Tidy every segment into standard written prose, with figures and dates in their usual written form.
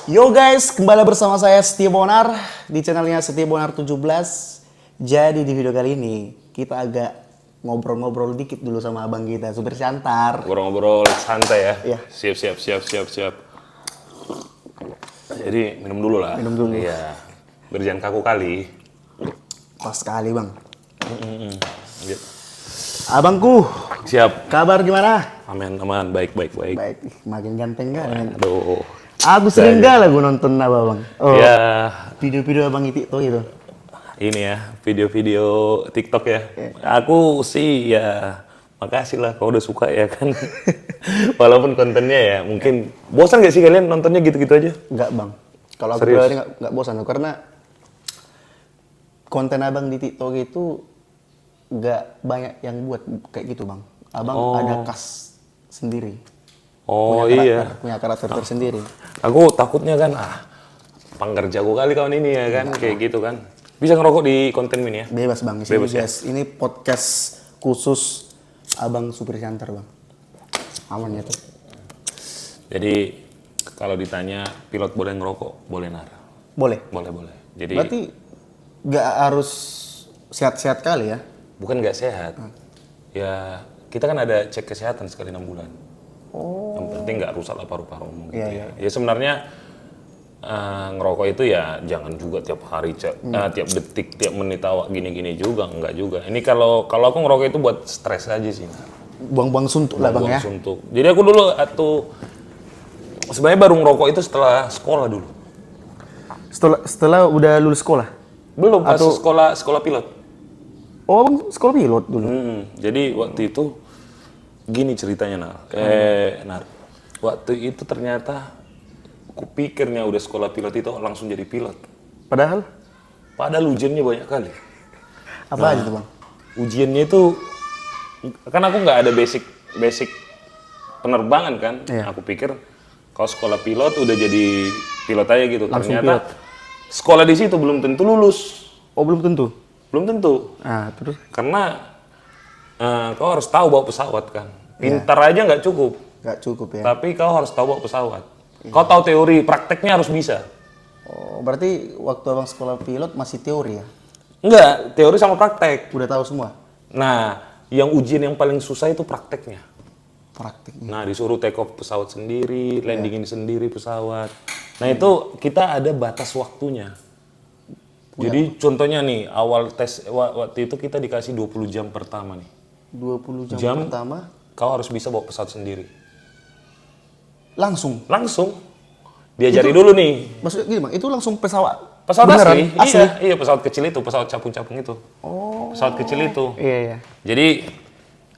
Yo guys, kembali bersama saya Setia Bonar di channelnya Setia Bonar 17. Jadi di video kali ini kita agak ngobrol-ngobrol dikit dulu sama abang kita, Supir Syantar. Ngobrol-ngobrol santai ya. Iya. Siap. Jadi minum dulu lah. Minum dulu. Iya. Berjalan kaku kali. Pas sekali bang. Iya. Abangku, Siap. kabar gimana? Aman, baik. Baik, makin ganteng kan? Aduh. Aku sering gak lagu nonton abang. Oh, Ya, video-video abang itu gitu. ini ya, video-video TikTok ya. Aku sih ya makasih lah kau udah suka ya kan. Walaupun kontennya ya mungkin bosan gak sih kalian nontonnya gitu-gitu aja? Enggak bang. Kalau aku Serius? pribadi nggak bosan karena konten abang di TikTok itu nggak banyak yang buat kayak gitu bang. Abang ada khas sendiri. Oh Punya karakter iya. tersendiri. Aku takutnya kan, pangkerjaku kali kawan ini ya kan, kayak gitu kan. Bisa ngerokok di konten ini ya? Bebas bang. Bebas ya? Guys. Ini podcast khusus abang Supir Syantar bang. Aman ya tuh. Jadi kalau ditanya pilot boleh ngerokok, boleh nar. Boleh. Boleh. Jadi Berarti nggak harus sehat-sehat kali ya? bukan nggak sehat. Ya kita kan ada cek kesehatan sekali 6 bulan. Yang penting nggak rusak lah paru-paru gitu ya. Ya sebenarnya ngerokok itu ya jangan juga tiap hari tiap detik, tiap menit awak gini-gini juga, enggak juga. Ini kalau aku ngerokok itu buat stres aja sih. Buang-buang suntuk lah bang ya? Buang suntuk. Jadi aku dulu sebenarnya baru ngerokok itu setelah sekolah dulu. Setelah udah lulus sekolah? Belum pas sekolah pilot. Oh bang sekolah pilot dulu? Jadi waktu itu gini ceritanya Nar. Waktu itu ternyata kupikirnya udah sekolah pilot itu langsung jadi pilot. Padahal Ujiannya banyak kali. apa aja tuh bang? Ujiannya itu kan aku nggak ada basic penerbangan kan. Iya. Aku pikir kalau sekolah pilot udah jadi pilot aja gitu. Langsung Ternyata sekolah di situ belum tentu lulus. Oh belum tentu? Belum tentu. Terus? Karena kau harus tahu bawa pesawat kan. Pintar aja nggak cukup. Nggak cukup ya? Tapi kau harus tahu bawa pesawat. Kau tahu teori, prakteknya harus bisa. Oh berarti waktu abang sekolah pilot masih teori ya? Enggak, teori sama praktek. Udah tahu semua? Nah, yang ujian yang paling susah itu prakteknya. Praktiknya? Nah, disuruh take off pesawat sendiri, landingin sendiri pesawat. Nah, itu kita ada batas waktunya. Jadi contohnya nih, awal tes waktu itu kita dikasih 20 jam pertama nih. 20 jam pertama? Kau harus bisa bawa pesawat sendiri. Langsung? Diajari dulu nih. Maksudnya gini bang, itu langsung pesawat? Pesawat beneran? asli? Iya, pesawat kecil itu, pesawat capung-capung itu. Oh. Pesawat kecil itu. Iya. Jadi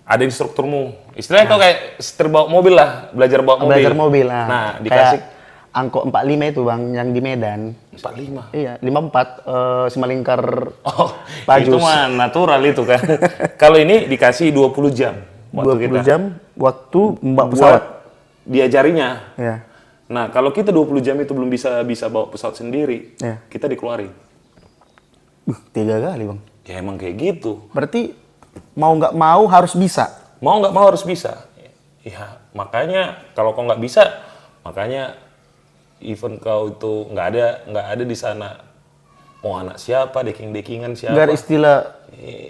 ada instrukturmu. Istilahnya kau kayak setir bawa mobil lah, belajar bawa mobil. Belajar mobil. Nah, dikasih kayak angkot 45 itu bang, yang di Medan. 45. Iya, 54 Simalingkar. Oh, Pajus. itu mah natural itu kan. Kalau ini dikasih 20 jam. 20 jam waktu membawa pesawat. Diajarinya. Iya. Nah, kalau kita 20 jam itu belum bisa bawa pesawat sendiri, Iya. kita dikeluarin. 3 kali bang. Ya emang kayak gitu. Berarti mau nggak mau harus bisa. Mau nggak mau harus bisa. Ya, makanya kalau kau nggak bisa, makanya event kau itu nggak ada di sana. Mau anak siapa, dekingan siapa. Nggak ada istilah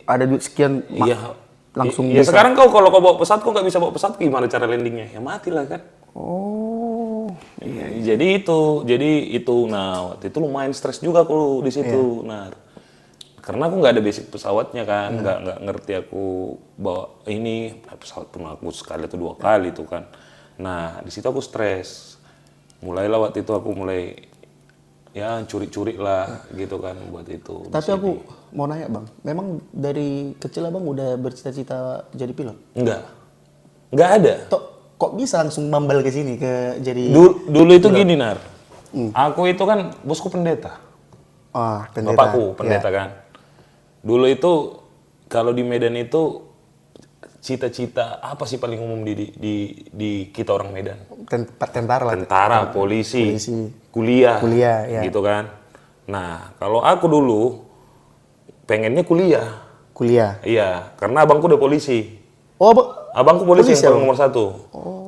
ada duit sekian Iya. langsung Ya bisa. sekarang kalau kau bawa pesawat, kau nggak bisa bawa pesawat, gimana cara landingnya? Ya mati lah kan. Oh. Iya. Jadi itu. Nah, waktu itu lumayan stres juga aku di situ. Nah, karena aku nggak ada basic pesawatnya kan, nggak ngerti aku bawa ini pesawat pun aku sekali atau 2 kali tuh kan. Nah, di situ aku stres. Mulailah waktu itu aku mulai ya curi-curi lah gitu kan buat itu. Tapi aku mau nanya bang, memang dari kecil abang udah bercita-cita jadi pilot? Nggak ada. Kok bisa langsung mambal ke sini ke jadi? Dulu itu gini Nar, aku itu kan bosku pendeta. Pendeta. Bapakku pendeta kan. Dulu itu kalau di Medan itu cita-cita apa sih paling umum di kita orang Medan? Tentara lah. Tentara, polisi, kuliah, ya. gitu kan. Nah, kalau aku dulu pengennya kuliah. Kuliah. Iya, karena abangku udah polisi. Oh, Abangku polisi yang polisi, paling nomor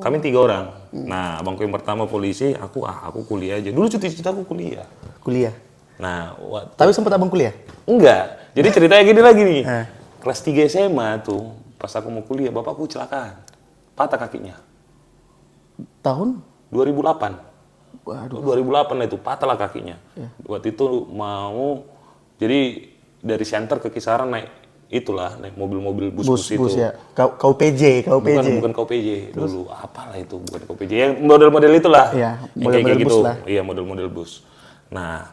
1. Kami 3 orang. Nah, abangku yang pertama polisi, aku kuliah aja. Dulu cita-cita aku kuliah. Kuliah. Nah, Tapi sempat abang kuliah? enggak. Jadi ceritanya gini lagi nih. Eh. Kelas 3 SMA tuh, pas aku mau kuliah, bapakku kecelakaan. Patah kakinya. Tahun? 2008. Waduh. 2008 itu patah lah kakinya. Waktu itu mau jadi dari Center ke Kisaran naik mobil-mobil bus-bus itu. Bus ya. Kau PJ. Bukan KPJ dulu. Apalah itu, bukan KPJ. Yang model-model itulah. Iya, Yang model-model kayak bus gitu. lah. Iya, model-model bus. Nah,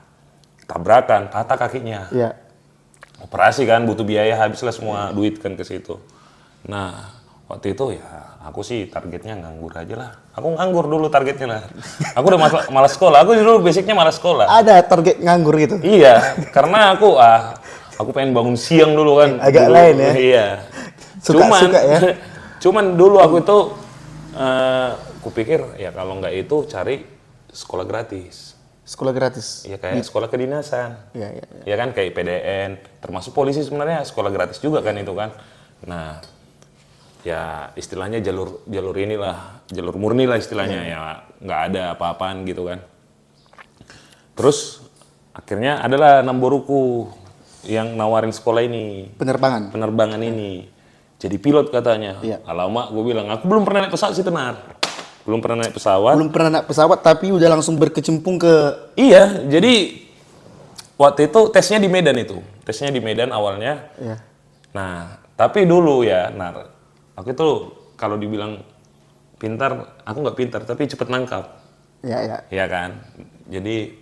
tabrakan, patah kakinya. Iya. Operasi kan, butuh biaya, habislah semua duit kan ke situ. Nah, waktu itu ya aku sih targetnya nganggur aja lah. Aku nganggur dulu targetnya lah. Aku udah malas sekolah. Aku dulu basicnya malas sekolah. Ada target nganggur gitu? Iya, karena aku pengen bangun siang dulu kan. Agak dulu, lain ya? Iya. Suka ya? Cuman dulu aku itu, kupikir ya kalau nggak itu cari sekolah gratis. Sekolah gratis? Ya kayak sekolah kedinasan. Iya. Ya kan kayak PDN, termasuk polisi sebenarnya sekolah gratis juga kan itu kan. Nah, ya istilahnya jalur inilah, jalur murni lah istilahnya ya nggak ada apa-apaan gitu kan. Terus akhirnya adalah namboruku yang nawarin sekolah ini. Penerbangan ini. Jadi pilot katanya. Iya. Alamak, gue bilang, aku belum pernah naik pesawat sih Tenar. Belum pernah naik pesawat, tapi udah langsung berkecimpung ke... Iya, jadi waktu itu tesnya di Medan itu. Tesnya di Medan awalnya. Iya. Nah, tapi dulu ya, aku itu kalau dibilang pintar, aku nggak pintar, tapi cepet nangkap. Iya. Iya kan? Jadi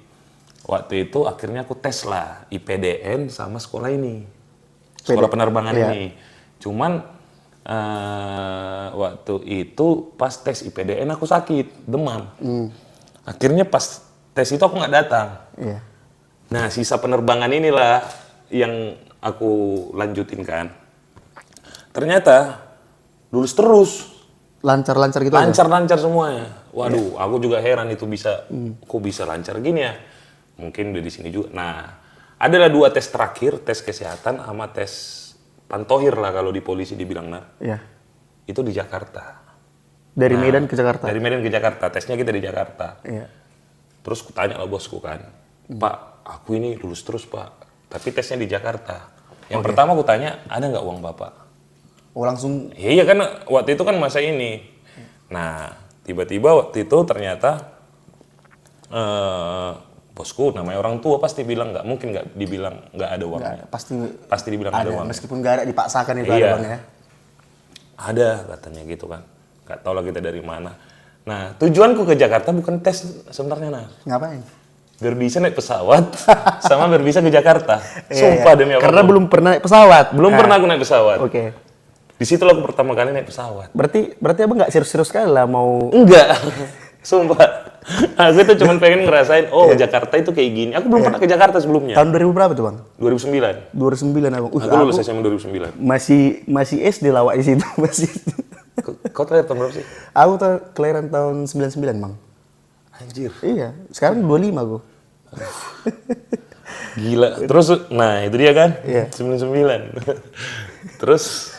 waktu itu akhirnya aku tes lah IPDN sama sekolah ini. Sekolah penerbangan ini. Cuman waktu itu pas tes IPDN aku sakit, demam. Akhirnya pas tes itu aku nggak datang. Iya. Nah, sisa penerbangan inilah yang aku lanjutin kan. Ternyata lulus terus. Lancar gitu Lancar semuanya. Waduh, aku juga heran itu bisa, kok bisa lancar gini ya. Mungkin dari sini juga. Nah, adalah 2 tes terakhir, tes kesehatan sama tes pantohir lah kalau di polisi dibilang Iya. Itu di Jakarta. Dari Medan ke Jakarta? Dari Medan ke Jakarta, tesnya kita di Jakarta. Iya. Terus kutanya lah bosku kan, Pak, aku ini lulus terus Pak, tapi tesnya di Jakarta. Yang pertama kutanya, ada nggak uang Bapak? Oh langsung? Iya kan, waktu itu kan masa ini. Nah, tiba-tiba waktu itu ternyata bosku namanya orang tua pasti bilang nggak mungkin nggak dibilang nggak ada uangnya. Pasti dibilang ada uangnya. Meskipun nggak ada dipaksakan itu Iya. ada uangnya. Ada katanya gitu kan. Nggak tahu lah kita dari mana. Nah, tujuanku ke Jakarta bukan tes sebenarnya Ngapain? Biar bisa naik pesawat sama biar bisa ke Jakarta. Sumpah demi apa? Karena belum pernah naik pesawat. Belum pernah aku naik pesawat. Oke. Di situ aku pertama kali naik pesawat. Berarti abang nggak serius-serius sekali lah mau... Enggak. Sumpah. Aku tuh cuma pengen ngerasain, Jakarta itu kayak gini. Aku belum pernah ke Jakarta sebelumnya. Tahun 2000 berapa tuh bang? 2009. 2009 abang. Aku lulus SMA 2009. Masih SD lawak di situ. Masih. Kau lahir tahun berapa sih? Aku kelahiran tahun 99 bang. Anjir. Iya. Sekarang 25 aku. Gila. Terus, nah itu dia kan? Iya. 99. Terus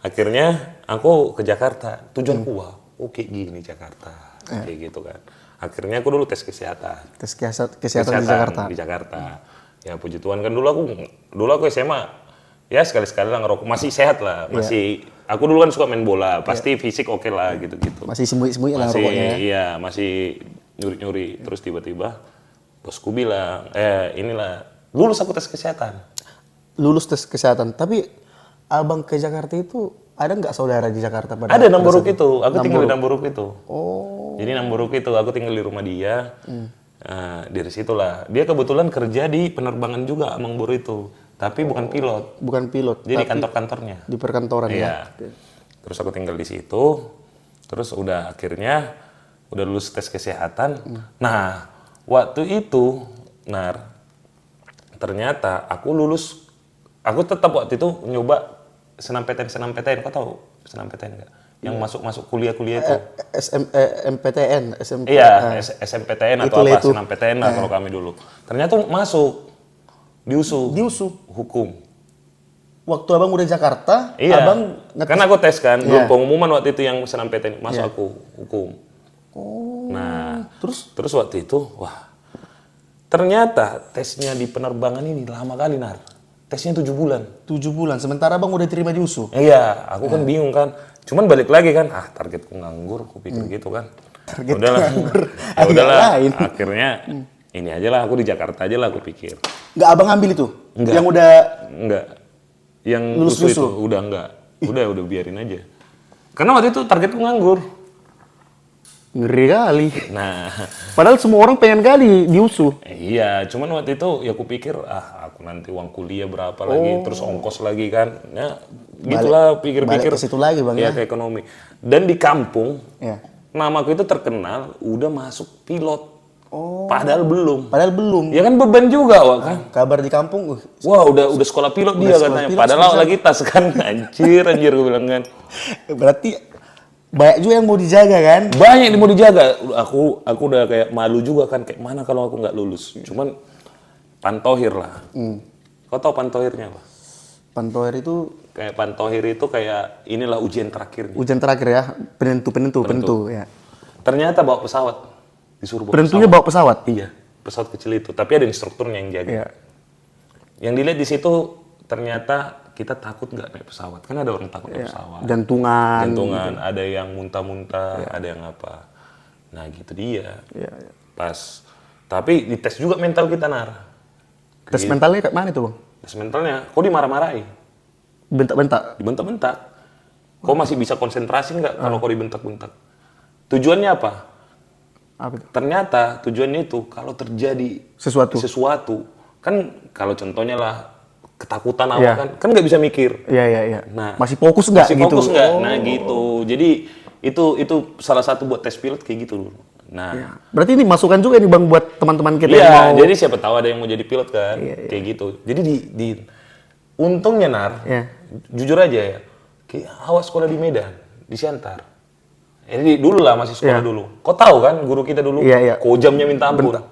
akhirnya aku ke Jakarta. Tujuanku, oke gini Jakarta. Kayak gitu kan. Akhirnya aku dulu tes kesehatan. Tes kesehatan di Jakarta. Di Jakarta. Ya puji Tuhan kan dulu aku SMA. Ya sekali-sekali lah ngerokok. Masih sehat lah. Aku dulu kan suka main bola. Pasti fisik oke lah gitu-gitu. Masih sembunyi-sembunyi lah ngerokoknya. Iya, masih nyuri-nyuri. Terus tiba-tiba bosku bilang, inilah lulus aku tes kesehatan. Lulus tes kesehatan. Tapi abang ke Jakarta itu ada nggak saudara di Jakarta? Ada Namboruk itu. Aku tinggal di Namboruk itu. Oh. Jadi Namboruk itu aku tinggal di rumah dia. Dari situlah. Dia kebetulan kerja di penerbangan juga Amang Boru itu. Tapi bukan pilot. Bukan pilot. Jadi kantor-kantornya. Di perkantoran ya. Terus aku tinggal di situ. Terus udah akhirnya udah lulus tes kesehatan. Nah, waktu itu, ternyata aku lulus. Aku tetap waktu itu nyoba senam-PTN. Kau tahu senam-PTN nggak? Yang masuk kuliah-kuliah itu. MPTN, SMP. Iya, SMPTN atau apa, itu. senam-PTN lah kalau kami dulu. Ternyata masuk. Diusu. Hukum. Waktu abang udah Jakarta, Iya. abang Karena aku tes kan, belum pengumuman waktu itu yang senam PTN. Masuk aku hukum. Terus waktu itu, wah, ternyata tesnya di penerbangan ini lama kali, Nar. Tesnya 7 bulan. 7 bulan, sementara bang udah terima di USU. Iya, aku kan bingung kan. Cuman balik lagi kan, targetku nganggur, aku pikir gitu kan. Target Udahlah, nganggur, ya udahlah. agak lain. Akhirnya ini aja lah, aku di Jakarta aja lah aku pikir. Nggak abang ambil itu? Enggak. Yang udah Enggak. Yang Lulus USU itu USU? udah enggak. Udah biarin aja. Karena waktu itu targetku nganggur. ngeri kali. Nah, Padahal semua orang pengen kali di USU. iya, cuman waktu itu ya aku pikir, aku nanti uang kuliah berapa lagi, terus ongkos lagi kan. Ya, gitulah pikir-pikir. Balik ke situ lagi bang ya. Ke ekonomi. Dan di kampung, Ya. namaku itu terkenal, udah masuk pilot. Padahal belum. Padahal belum. Ya kan beban juga, Wak, kan. Kabar di kampung, Wah, udah sekolah pilot dia sekolah katanya. pilot, Padahal lagi tas kan, anjir gue bilang kan. berarti banyak juga yang mau dijaga kan? Banyak yang mau dijaga. Aku udah kayak malu juga kan, kayak mana kalau aku nggak lulus. Cuman pantohir lah. Kau tahu pantohirnya apa? Pantoir itu Kayak pantohir itu kayak inilah ujian terakhir. ujian terakhir ya, penentu ya. Ternyata bawa pesawat, disuruh bawa Penentunya pesawat. bawa pesawat. Iya, pesawat kecil itu. Tapi ada instrukturnya yang jaga. Iya. Yang dilihat di situ ternyata kita takut nggak naik pesawat. Kan ada orang takut naik pesawat. Jantungan. Ada yang muntah-muntah, ada yang apa. Nah gitu dia. Iya. Pas. Tapi dites juga mental kita, Nar. Tes mentalnya kayak mana itu bang? Tes mentalnya, kok dimarah-marahi? Bentak-bentak. Dibentak-bentak. Kok masih bisa konsentrasi nggak kalau kau dibentak-bentak? Tujuannya apa? Apa itu? Ternyata tujuannya itu kalau terjadi Sesuatu. kan kalau contohnya lah ketakutan Iya. apa kan nggak bisa mikir. Iya. Nah, Masih fokus nggak masih gitu? fokus nggak? Nah gitu. Jadi itu salah satu buat tes pilot kayak gitu dulu. Nah, Iya. Berarti ini masukan juga nih bang buat teman-teman kita yang iya. mau. Jadi siapa tahu ada yang mau jadi pilot kan? Kayak gitu. Jadi untungnya Nar, Iya. jujur aja ya, kayak awas sekolah di Medan, di Siantar. Jadi dulu lah masih sekolah dulu. Kau tahu kan guru kita dulu? Iya. Kojamnya minta ampun.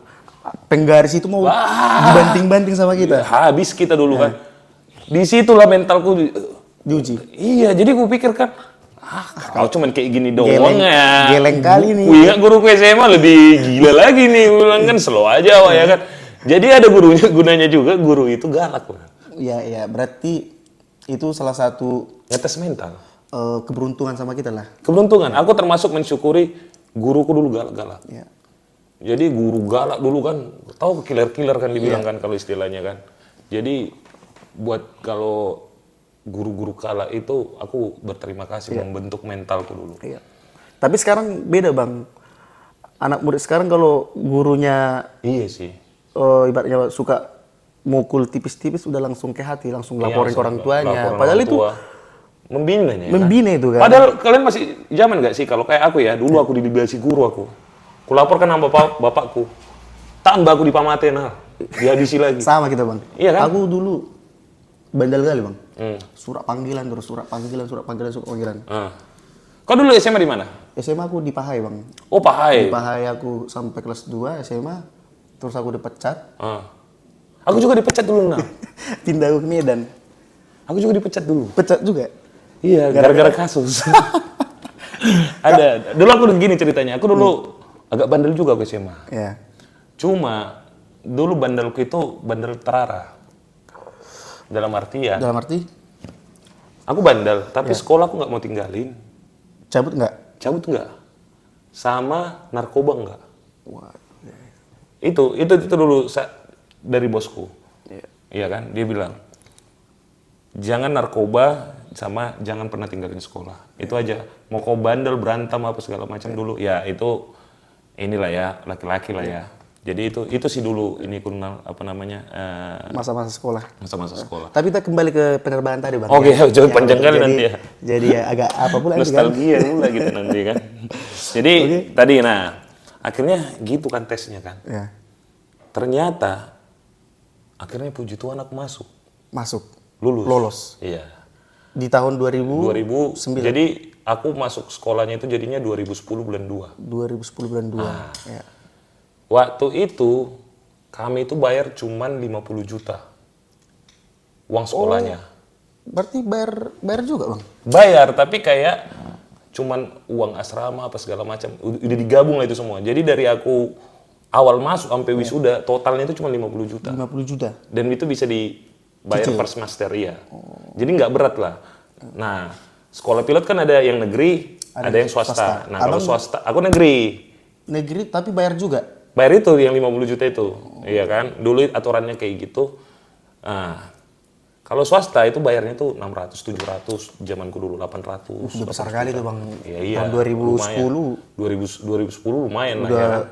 Penggaris itu mau dibanting-banting sama kita. Habis kita dulu kan. Disitulah mentalku Diuji. Iya, jadi gue pikir kan, kalau cuman kayak gini doang ya. Geleng kali nih. Iya, guruku SMA lebih gila lagi nih. Gue bilang kan slow aja, Wak, ya kan. Jadi ada gunanya juga, guru itu galak. Wak. Iya. Berarti itu salah satu Ngetes mental. keberuntungan sama kita lah. Keberuntungan. Aku termasuk mensyukuri guruku dulu galak-galak. Iya. Jadi guru galak dulu kan, tahu killer-killer kan dibilang kan kalau istilahnya kan. Jadi buat kalau guru-guru galak itu aku berterima kasih membentuk mentalku dulu. Iya. Tapi sekarang beda bang. Anak murid sekarang kalau gurunya Iya sih. ibaratnya suka mukul tipis-tipis udah langsung ke hati, langsung laporin ke orang tuanya. Laporan Padahal orang itu tua. Membina ya. membina itu kan. Padahal kalian masih zaman nggak sih kalau kayak aku ya, dulu aku dibiasi guru aku. Kulaporkan sama bapakku. Tambah aku dipamatin, dihabisi lagi. Sama kita bang. Iya kan? Aku dulu bandel kali bang. Surat panggilan terus, surat panggilan. Kau dulu SMA di mana? SMA aku di Pahai bang. Oh, Pahai. Di Pahai aku sampai kelas 2 SMA. Terus aku dipecat. Aku juga dipecat dulu, nah. Pindah ke Medan. Aku juga dipecat dulu. Pecat juga. Iya, gara-gara kasus. Ada. Dulu aku gini ceritanya. Aku dulu agak bandel juga ke SMA. Iya. Cuma dulu bandelku itu bandel terarah. Dalam artian, Dalam arti aku bandel, tapi sekolah aku nggak mau tinggalin. cabut nggak? Cabut nggak? Sama narkoba nggak? Wah. Itu dulu dari bosku. Iya kan? Dia bilang, jangan narkoba sama jangan pernah tinggalin sekolah. Itu aja. Mau kau bandel, berantem apa segala macam dulu. Ya itu inilah ya, laki-laki lah ya. Jadi itu sih dulu ini kenal apa namanya Masa-masa sekolah. masa-masa sekolah. Tapi kita kembali ke penerbangan tadi bang. Oke, jangan panjang kali nanti ya. Jadi ya agak apa pula nanti kan. Nostalgia pula gitu nanti kan. Jadi tadi akhirnya gitu kan tesnya kan. Ya. Ternyata akhirnya puji Tuhan aku masuk. Masuk. Lolos. Iya. Di tahun 2009. 2000. Jadi aku masuk sekolahnya itu jadinya 2010 bulan 2. 2010 bulan 2. Ya. Waktu itu kami itu bayar cuman 50 juta uang sekolahnya. Berarti bayar juga bang? Bayar tapi kayak cuman uang asrama apa segala macam udah digabung lah itu semua. Jadi dari aku awal masuk sampai wisuda totalnya itu cuma 50 juta. 50 juta. Dan itu bisa dibayar per semester ya. Jadi nggak berat lah. Nah, sekolah pilot kan ada yang negeri, ada yang swasta. Nah, kalau swasta aku negeri. Negeri tapi bayar juga. Bayar itu yang 50 juta itu. Iya kan? Dulu aturannya kayak gitu. Nah, kalau swasta itu bayarnya tuh 600, 700, zamanku dulu 800. Udah besar kali tuh Bang. Iya, Tahun 2010. 2010 lumayan lah Udah ya kan.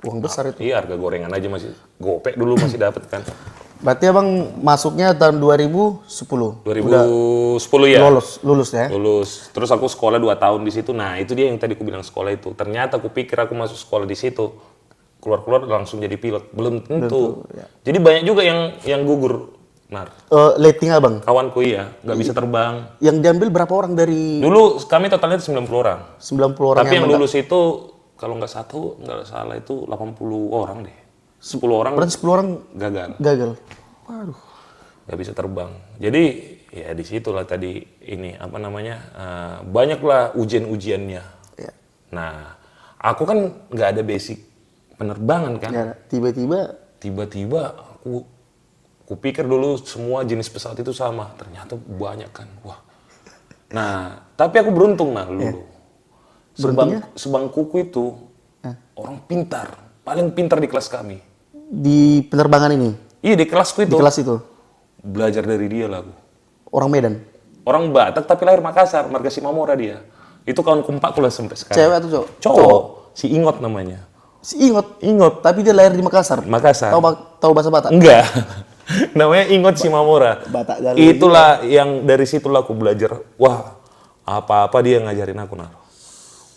uang besar itu. Iya, harga gorengan aja masih gopek dulu masih dapat kan. Berarti Abang masuknya tahun 2010. 2010 ya. Lulus ya. Lulus. Terus aku sekolah 2 tahun di situ. Nah, itu dia yang tadi aku bilang sekolah itu. Ternyata aku pikir aku masuk sekolah di situ. Keluar-keluar langsung jadi pilot. Belum tentu. ya. Jadi banyak juga yang gugur. Nar. Letting Abang. Kawanku iya, nggak bisa terbang. Yang diambil berapa orang dari Dulu kami totalnya 90 orang. 90 orang Tapi yang lulus itu kalau nggak salah itu 80 orang deh. 10 orang berarti 10 orang gagal. gagal. Waduh. Nggak bisa terbang. Jadi ya disitulah tadi ini apa namanya banyaklah ujian-ujiannya. Ya. Nah, aku kan nggak ada basic penerbangan kan. Ya, tiba-tiba aku pikir dulu semua jenis pesawat itu sama, ternyata banyak kan. Wah. Nah, tapi aku beruntung nah dulu. Sebangkuku itu orang pintar, paling pintar di kelas kami. di penerbangan ini, Iya di kelasku itu. di kelas itu. Belajar dari dia lah aku. Orang Medan. Orang Batak tapi lahir Makassar, marga Simamora dia. Itu kawan kumpakku lah sampai sekarang. Cewek atau cowok? Cowok. Si Ingot namanya. Si Ingot, tapi dia lahir di Makassar. Makassar. Tahu bahasa Batak? Enggak. Namanya Ingot Simamora. Batak Galuh Itulah yang dari situlah aku belajar. Wah, apa-apa dia ngajarin aku nah.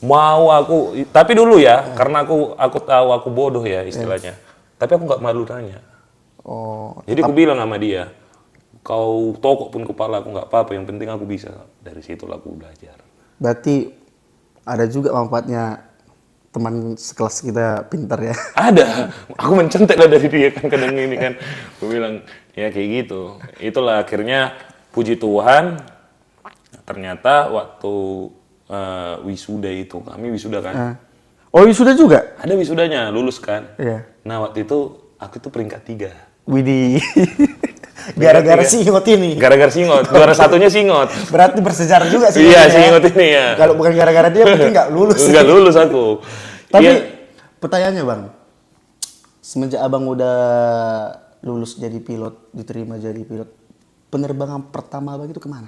Mau aku, tapi dulu ya, karena aku tahu aku bodoh ya istilahnya. Tapi aku nggak malu nanya. Oh, Jadi aku bilang sama dia, kau tokok pun kepala aku nggak apa-apa, yang penting aku bisa. Dari situlah aku belajar. berarti ada juga manfaatnya teman sekelas kita pintar ya. Ada, aku mencontek lah dari dia kan kadang ini kan. Aku bilang, ya kayak gitu. Itulah akhirnya puji Tuhan, ternyata waktu wisuda itu, kami wisuda kan. Oh, sudah juga? Ada wisudanya, lulus kan. Iya. Nah waktu itu, aku tuh peringkat 3. Widih. Gara-gara si Ingot ini. Gara-gara Singot, juara satunya Singot. Berarti bersejarah juga sih. Iya, Ingot ya. Singot ini ya. Kalau bukan gara-gara dia mungkin nggak lulus. Nggak lulus aku. Tapi Iya. pertanyaannya Bang, semenjak Abang udah lulus jadi pilot, diterima jadi pilot, penerbangan pertama Abang itu kemana?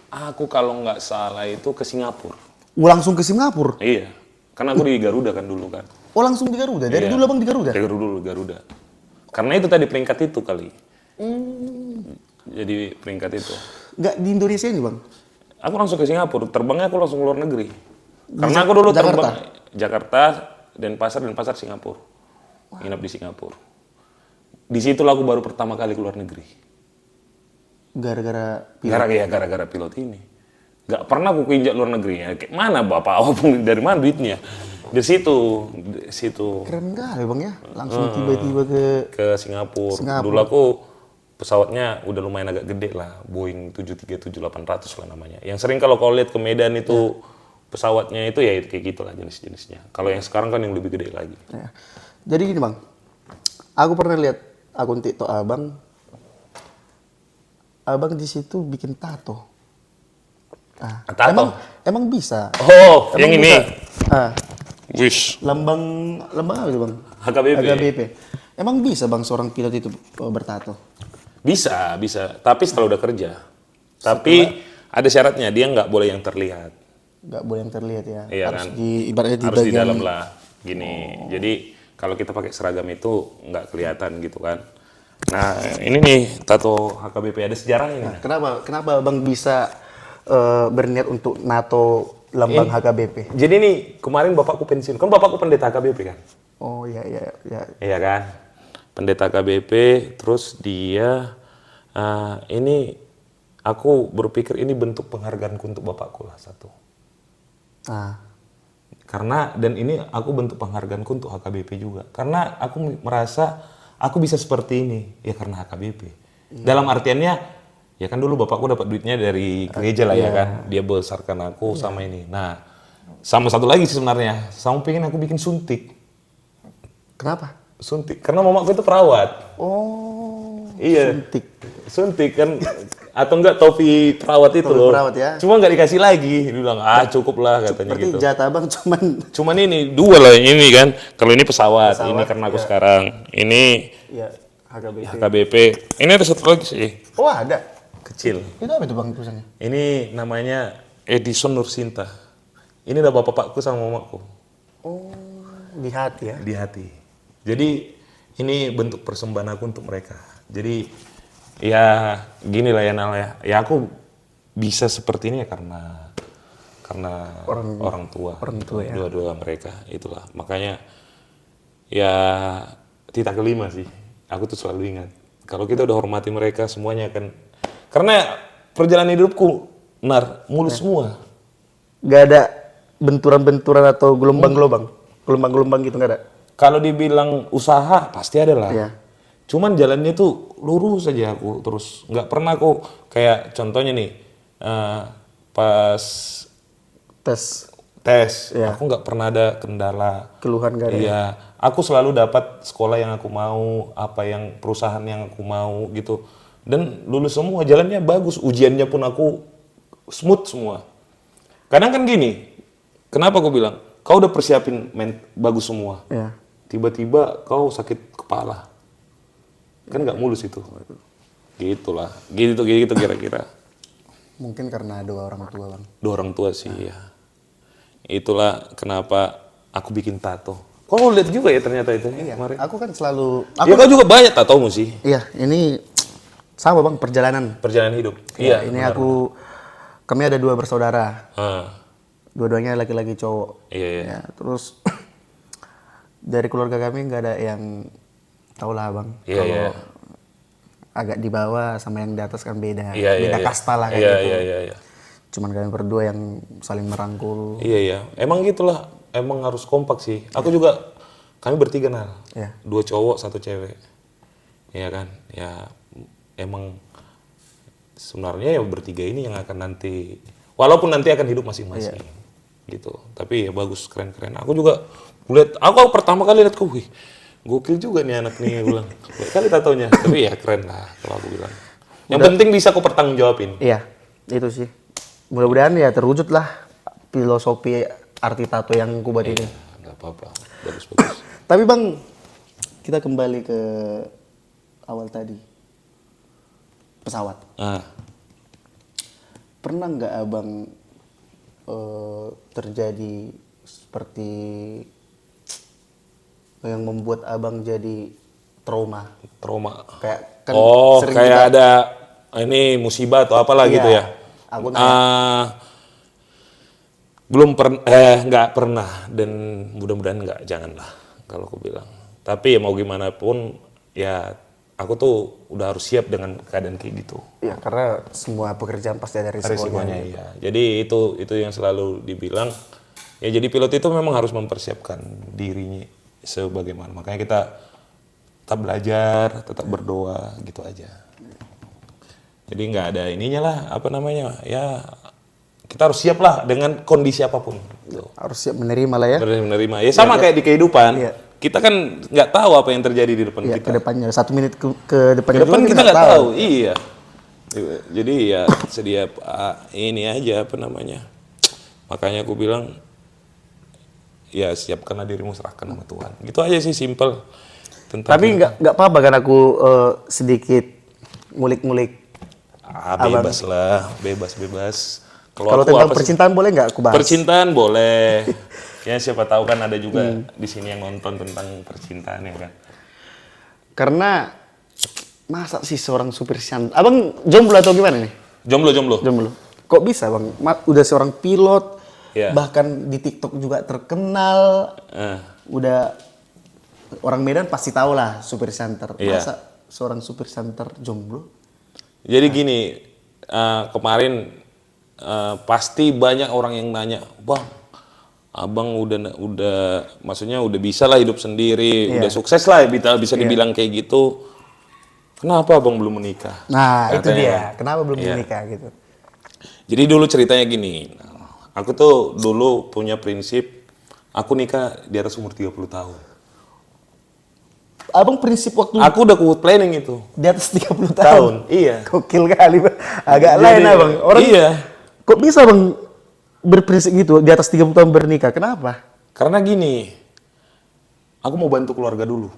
Aku kalau nggak salah itu ke Singapura. Langsung ke Singapura? Iya, karena aku di Garuda kan dulu kan. Oh, langsung di Garuda? Dari Iya. dulu Abang di Garuda? Dari dulu Garuda. Karena itu tadi peringkat itu kali. Jadi peringkat itu. Nggak di Indonesia ini Bang? Aku langsung ke Singapura, terbangnya aku langsung ke luar negeri. Karena aku dulu Jakarta? terbang Jakarta, Denpasar Singapura. Nginap di Singapura. Di situlah aku baru pertama kali ke luar negeri. Gara-gara pilot? Gara-gara pilot ini. Gak pernah aku keinjak luar negeri ya. Kayak mana bapak awal dari mana duitnya? Di situ. Keren kali Bang ya, langsung tiba-tiba Ke Singapura. Dulu aku pesawatnya udah lumayan agak gede lah, Boeing 737-800 lah namanya. Yang sering kalau kau lihat ke Medan itu pesawatnya itu ya itu kayak gitulah jenis-jenisnya. Kalau yang sekarang kan yang lebih gede lagi. Ya. Jadi gini Bang, aku pernah lihat akun TikTok Abang di situ bikin tato. Tato? Emang bisa? Oh, Emang yang ini. bisa? Wish. Lambang apa itu Bang? HKBP. Emang bisa Bang seorang pilot itu bertato? Bisa. Tapi setelah udah kerja. Tapi ada syaratnya, dia nggak boleh yang terlihat. Nggak boleh yang terlihat ya. Iya Harus kan? ibaratnya di Harus di bagian dalam lah. Gini. Jadi kalau kita pakai seragam itu nggak kelihatan gitu kan. Nah ini nih tato HKBP, ada sejarahnya nih. Kenapa Bang bisa berniat untuk nato lambang HKBP? Jadi nih kemarin bapakku pensiun, kan bapakku pendeta HKBP kan? Oh iya. Iya kan? Pendeta HKBP, terus dia ini aku berpikir ini bentuk penghargaanku untuk bapakku lah satu. Karena dan ini aku bentuk penghargaanku untuk HKBP juga. Karena aku merasa aku bisa seperti ini ya karena HKBP. Dalam artiannya Ya kan dulu bapakku dapat duitnya dari gereja lah ya kan. Dia besarkan aku sama ini. Nah, sama satu lagi sih sebenarnya. Sama pengen aku bikin suntik. Kenapa? Suntik. Karena mamaku itu perawat. Oh, Iya. suntik. Suntik kan. Atau enggak topi perawat itu Topi loh. perawat ya. Cuma nggak dikasih lagi. Dia bilang, cukup lah katanya Berarti gitu. jatah abang cuman Cuman ini dua lah ini kan. Kalau ini pesawat. Ini karena aku sekarang. Ini ya HKBP. HKBP. Ini ada satu lagi sih. Oh ada. Kecil. Itu apa itu bang tulisannya? Ini namanya Edison Nursinta. Ini ada bapakku sama mamaku Oh, di hati ya. di hati. Jadi ini bentuk persembahan aku untuk mereka. Jadi ya gini lah ya Nal ya. Ya aku bisa seperti ini ya karena orang tua. orang tua ya. Dua-dua mereka itulah. Makanya ya Tita kelima sih. Aku tuh selalu ingat. Kalau kita udah hormati mereka semuanya akan. Karena perjalanan hidupku, mulus semua. Gak ada benturan-benturan atau gelombang-gelombang? Gelombang-gelombang gitu gak ada? Kalau dibilang usaha, pasti ada lah. Iya. Cuman jalannya tuh lurus aja aku terus. Nggak pernah aku, kayak contohnya nih, pas Tes, aku nggak pernah ada kendala. keluhan gak ada? Iya, aku selalu dapat sekolah yang aku mau, perusahaan yang aku mau gitu. Dan lulus semua, jalannya bagus, ujiannya pun aku smooth semua. Kadang kan gini, kenapa aku bilang, kau udah persiapin bagus semua, Iya. tiba-tiba kau sakit kepala, kan nggak mulus itu. Gitulah, gitu kira-kira. Mungkin karena dua orang tua bang. Dua orang tua sih ya. Itulah kenapa aku bikin tato. Kau lihat juga ya ternyata itu kemarin. Aku kan selalu. Ya kau juga banyak tatomu sih. Iya, ini sama bang perjalanan. Perjalanan hidup. Iya. Ini kami ada dua bersaudara. Dua-duanya laki-laki cowok. Iya. Ya, terus dari keluarga kami nggak ada yang tahu lah bang. Iya, Kalau iya. agak di bawah sama yang di atas kan beda. Iya, beda iya, kasta lah kayak iya, gitu. Iya. Cuman kalian berdua yang saling merangkul. Iya. Emang gitulah. Emang harus kompak sih. Aku juga, kami bertiga Nal. Iya. 2 cowok, 1 cewek. Iya kan? Ya emang sebenarnya ya bertiga ini yang akan nanti, walaupun nanti akan hidup masing-masing. Gitu. Tapi ya bagus, keren-keren. Aku juga aku pertama kali lihat wih, gokil juga nih anak nih, gue bilang. Baik kali tatonya, tapi ya keren lah kalau aku bilang. Yang penting bisa aku pertanggungjawabin. Iya, itu sih. Mudah-mudahan ya terwujud lah filosofi arti tato yang ku buat ini. Nggak apa-apa, bagus. Tapi bang, kita kembali ke awal tadi. Pesawat. Pernah nggak abang terjadi seperti yang membuat abang jadi trauma? Trauma. Kayak kan sering kayak juga- ada ini musibah atau apalah Iya, gitu ya. aku nanya. Belum pernah, nggak pernah, dan mudah-mudahan nggak, janganlah kalau aku bilang. Tapi ya mau gimana pun ya aku tuh udah harus siap dengan keadaan kayak gitu. Ya karena semua pekerjaan pasti ada Resikonya risikonya. iya. Jadi itu yang selalu dibilang. Ya jadi pilot itu memang harus mempersiapkan dirinya sebagaimana. Makanya kita tetap belajar, tetap berdoa gitu aja. Jadi nggak ada ininya lah, apa namanya, ya kita harus siap lah dengan kondisi apapun. Gitu. Harus siap menerima lah ya. Menerima. Ya sama kayak di kehidupan. Iya. Kita kan nggak tahu apa yang terjadi di depan Iya, kita. ke depannya 1 menit ke Ke depannya depan juga kita nggak tahu. Iya. Jadi ya sedia ini aja apa namanya. Makanya aku bilang ya siapkanlah dirimu, serahkan sama Tuhan. Gitu aja sih, simple. Tapi nggak apa-apa kan aku sedikit ngulik-ngulik. Bebas lah, bebas. Kalau aku tentang apa sih? percintaan boleh nggak aku bahas? Percintaan boleh. Ya siapa tahu kan ada juga di sini yang nonton tentang percintaan ya kan. Karena masa sih seorang supir santai? Abang jomblo atau gimana nih? Jomblo. Jomblo. Kok bisa bang? Udah seorang pilot, Iya. bahkan di TikTok juga terkenal. Eh, Udah orang Medan pasti tahu lah supir santer. Iya. Masa seorang supir santer jomblo? Jadi gini, kemarin pasti banyak orang yang nanya, bang, abang maksudnya udah bisa lah hidup sendiri, udah sukses lah bisa dibilang kayak gitu. kenapa abang belum menikah? Nah, itu Katanya. dia. Kenapa belum Iya. menikah gitu? Jadi dulu ceritanya gini, aku tuh dulu punya prinsip, aku nikah di atas umur 30 tahun. Abang prinsip waktu Aku udah ku planning itu. di atas 30 tahun. Tahun, iya. Gokil kali, Bang. Agak Jadi, lain abang. Orang iya. kok bisa bang berprinsip gitu di atas 30 tahun bernikah? Kenapa? Karena gini, aku mau bantu keluarga dulu.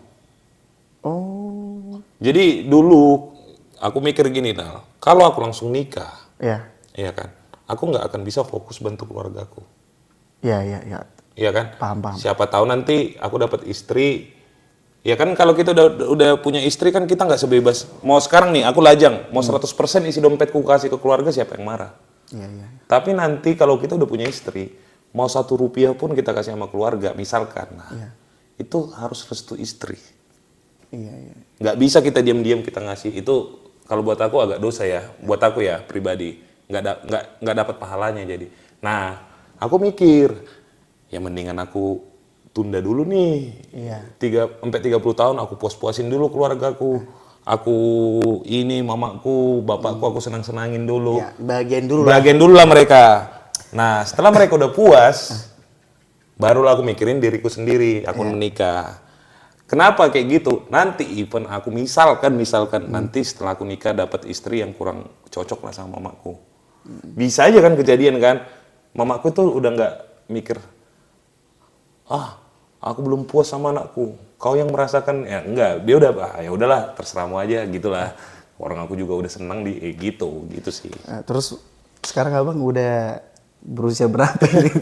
Oh, Jadi dulu aku mikir gini, Nal, kalau aku langsung nikah, ya, iya kan, aku nggak akan bisa fokus bantu keluargaku. ya, ya, ya. Iya kan? Paham, paham. Siapa tahu nanti aku dapat istri. Ya kan kalau kita udah punya istri kan kita nggak sebebas. Mau sekarang nih aku lajang, mau 100% isi dompetku kasih ke keluarga siapa yang marah. Iya, iya. Tapi nanti kalau kita udah punya istri, mau 1 rupiah pun kita kasih sama keluarga, misalkan. Nah, Iya. itu harus restu istri. Iya, iya. Nggak bisa kita diam-diam kita ngasih. Itu kalau buat aku agak dosa ya. Buat aku ya pribadi. Nggak dapat pahalanya jadi. Nah, aku mikir, ya mendingan aku tunda dulu nih. Iya. 30 tahun aku puas-puasin dulu keluargaku. Aku ini mamaku, bapakku aku senang-senangin dulu. Ya, bagian dulu lah. Bagian dulu lah mereka. Nah, setelah mereka udah puas, barulah aku mikirin diriku sendiri, aku menikah. Kenapa kayak gitu? Nanti even aku misalkan nanti setelah aku nikah dapat istri yang kurang cocok lah sama mamaku. Bisa aja kan kejadian kan? Mamaku tuh udah nggak mikir, aku belum puas sama anakku. Kau yang merasakan ya enggak, dia udah ya udahlah terserahmu aja gitulah. Orang aku juga udah senang gitu sih. Nah, terus sekarang abang udah berusia berapa ini?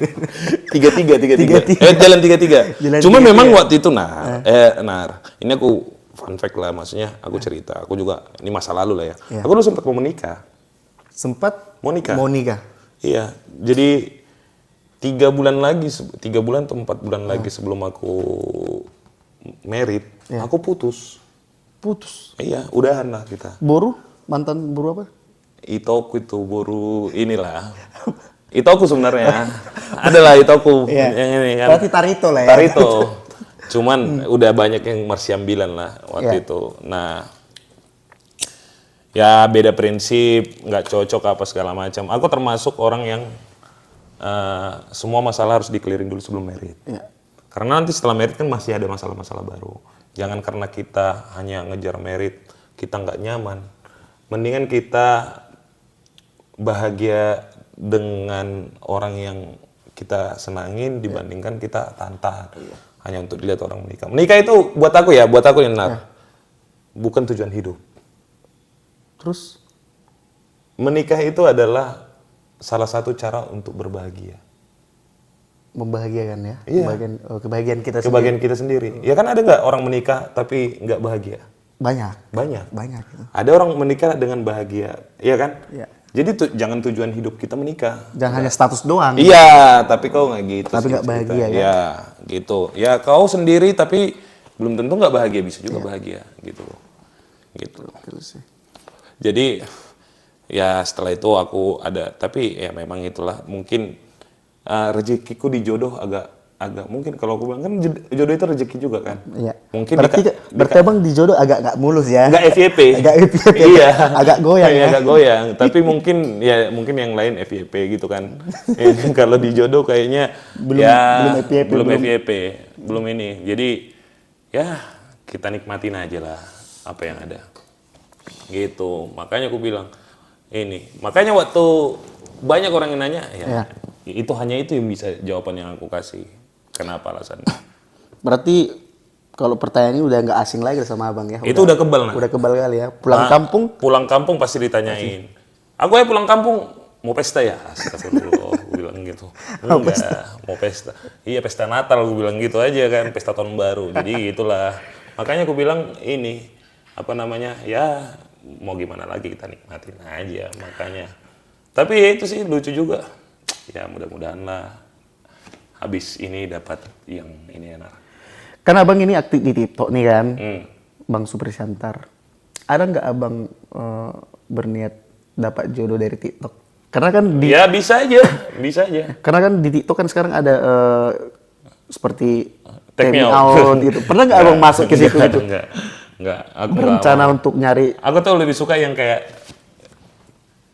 33. Jalan 33. Jalan Cuma 33. memang waktu itu Nar, ini aku fun fact lah, maksudnya aku cerita, aku juga ini masa lalu lah ya. Ya. Aku dulu sempat mau menikah. Sempat Mau nikah. mau nikah. Iya, jadi 3 bulan lagi, 3 bulan atau 4 bulan lagi sebelum aku married, aku putus. Putus. Iya, udahan lah kita. Boru? Mantan boru apa? Itoku itu baru inilah. Itoku sebenarnya. Adalah Itoku Iya. yang ini kan. Berarti Tarito lah ya. Tarito. Cuman udah banyak yang marsiambilan lah waktu Iya. itu. Nah, ya beda prinsip, nggak cocok apa segala macam. Aku termasuk orang yang semua masalah harus di-clearing dulu sebelum married. Iya. Karena nanti setelah married kan masih ada masalah-masalah baru. Jangan karena kita hanya ngejar married, kita nggak nyaman. Mendingan kita bahagia dengan orang yang kita senangin dibandingkan kita tahan-tahan hanya untuk dilihat orang menikah. Menikah itu buat aku yang bukan tujuan hidup. Terus Menikah itu adalah salah satu cara untuk berbahagia. membahagiakan ya. Iya. Kebahagiaan kita sendiri. Kebahagiaan kita sendiri. Ya kan ada nggak orang menikah tapi nggak bahagia? Banyak. Banyak. Banyak gitu. Ada orang menikah dengan bahagia, iya kan? Iya. Jadi jangan tujuan hidup kita menikah. Jangan hanya status doang. Iya, tapi kau nggak gitu. Tapi sih nggak bahagia, ceritanya. kan? Ya, gitu. Ya kau sendiri tapi belum tentu nggak bahagia, bisa juga bahagia, gitu. Gitu. Terus sih. Jadi ya setelah itu aku ada, tapi ya memang itulah mungkin rezekiku di jodoh agak mungkin kalau aku bilang kan jodoh itu rezeki juga kan. Iya. Mungkin berarti abang di jodoh agak nggak mulus ya. Nggak FYP. Agak FYP. Iya. Agak goyang ya. Agak goyang. Tapi mungkin yang lain FYP gitu kan. Kalau di jodoh kayaknya belum FYP, belum FYP, belum ini. Jadi ya kita nikmatin aja lah apa yang ada. Gitu. Makanya aku bilang ini. Makanya waktu banyak orang yang nanya Iya. itu hanya itu yang bisa jawaban yang aku kasih. Kenapa alasannya? Berarti kalau pertanyaan ini udah nggak asing lagi sama abang ya. Itu udah kebal, nah. Udah kebal kali ya. Pulang kampung. Pulang kampung pasti ditanyain. Aku ya pulang kampung mau pesta ya? Astagfirullah, gue bilang gitu. Enggak, mau pesta. Iya pesta Natal, gue bilang gitu aja kan, pesta tahun baru. Jadi itulah. Makanya aku bilang ini apa namanya? Ya mau gimana lagi kita nikmatin aja makanya. Tapi ya itu sih lucu juga. Ya mudah-mudahan lah habis ini dapat yang ini enak. Kan abang ini aktif di TikTok nih kan. Bang Supri Syantar. Ada nggak abang berniat dapat jodoh dari TikTok? Karena kan Ya bisa aja. karena kan di TikTok kan sekarang ada seperti Take me take me out. out gitu. Pernah nggak abang masuk ke situ gitu? Enggak. Enggak, aku berencana untuk nyari. Aku tuh lebih suka yang kayak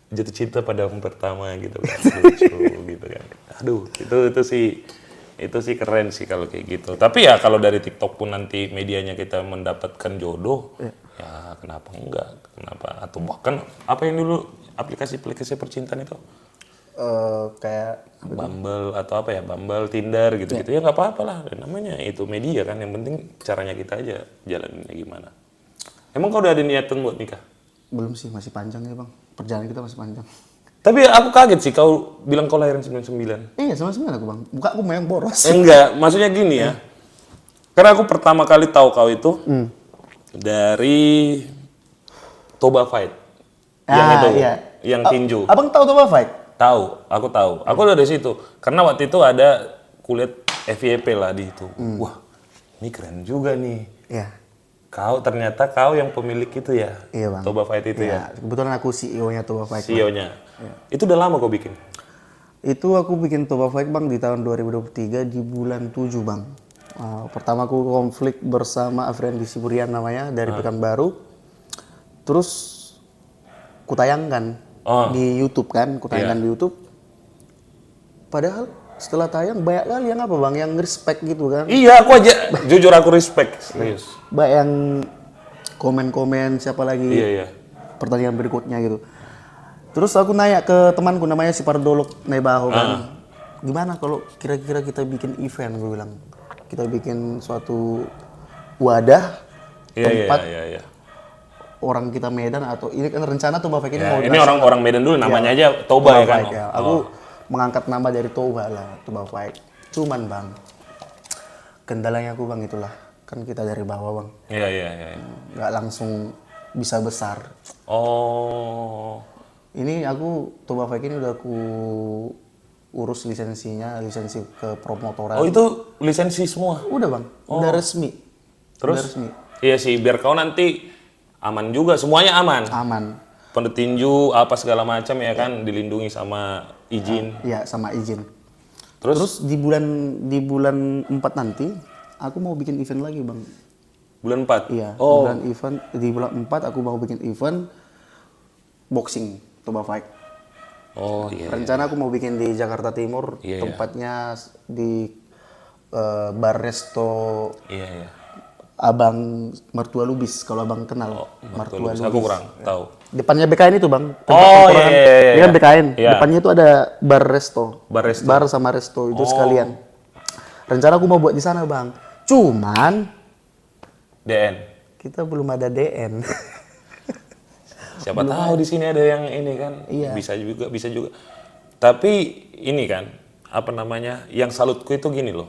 jatuh cinta pada yang pertama gitu kan, lucu gitu kan. Aduh, itu sih keren sih kalau kayak gitu. Tapi ya kalau dari TikTok pun nanti medianya kita mendapatkan jodoh, ya kenapa enggak? Kenapa? Atau bahkan apa yang dulu aplikasi-aplikasi percintaan itu? Kayak Bumble atau apa ya, Bumble, Tinder gitu-gitu ya nggak apa-apa lah, namanya itu media kan, yang penting caranya kita aja jalaninnya gimana. Emang kau udah ada niatan buat nikah? belum sih, masih panjang ya bang, perjalanan kita masih panjang. Tapi aku kaget sih kau bilang kau lahiran 99. Iya sama aku bang, muka aku memang boros. Enggak, maksudnya gini ya, karena aku pertama kali tahu kau itu dari Toba Fight, yang itu, iya. yang tinju. Abang tahu tuh apa fight? Tahu, aku tahu. Aku udah dari situ. Karena waktu itu ada kulihat FYP lah di itu. Wah, ini keren juga nih. Iya. Ternyata kau yang pemilik itu ya? Iya bang. Toba Fight itu ya? Kebetulan aku CEO-nya Toba Fight. CEO-nya. Itu udah lama kau bikin? Itu aku bikin Toba Fight bang di tahun 2023 di bulan 7 bang. Pertama aku konflik bersama Afrian Disiburian namanya dari Pekanbaru. Terus kutayangkan di YouTube kan, kutayangkan di YouTube. Padahal setelah tayang banyak kali yang apa bang, yang respect gitu kan. Iya, aku aja jujur aku respect, serius. Banyak yang komen-komen siapa lagi Iya. pertandingan berikutnya gitu. Terus aku nanya ke temanku namanya si Pardolok Nebaho kan. Gimana kalau kira-kira kita bikin event, gue bilang. Kita bikin suatu wadah tempat Iya. orang kita Medan, atau ini kan rencana Toba Fight ini mau Ini orang-orang Medan dulu namanya aja Toba ya kan? Fight, ya. Aku mengangkat nama dari Toba lah, Toba Fight. Cuman bang, kendalanya aku bang itulah, kan kita dari bawah bang, Iya. nggak langsung bisa besar. Oh. Ini aku Toba Fight ini udah aku urus lisensinya, lisensi ke promotoran. Oh, itu lisensi semua? Udah bang, udah resmi. Terus? Udah resmi. Iya sih, biar kau nanti aman juga, semuanya aman. Aman. Pendetinju apa segala macam ya kan, dilindungi sama izin. Iya, sama izin. Terus? Terus di bulan 4 nanti aku mau bikin event lagi bang. Bulan 4? Iya. Oh. Di bulan 4 aku mau bikin event boxing Toba Fight. Oh iya. Rencana aku mau bikin di Jakarta Timur, tempatnya di Bar Resto Iya. Abang Mertua Lubis, kalau abang kenal. Mertua Lubis. Aku kurang tahu. Depannya BKN itu bang. Oh Tempat iya. Ini kan BKN. Iya. Depannya itu ada Bar Resto. Bar Resto. Bar sama Resto itu sekalian. Rencana aku mau buat di sana bang. Cuman DN. kita belum ada DN. Siapa tahu di sini ada yang ini kan. Iya. Bisa juga. Tapi ini kan, apa namanya? Yang salutku itu gini loh.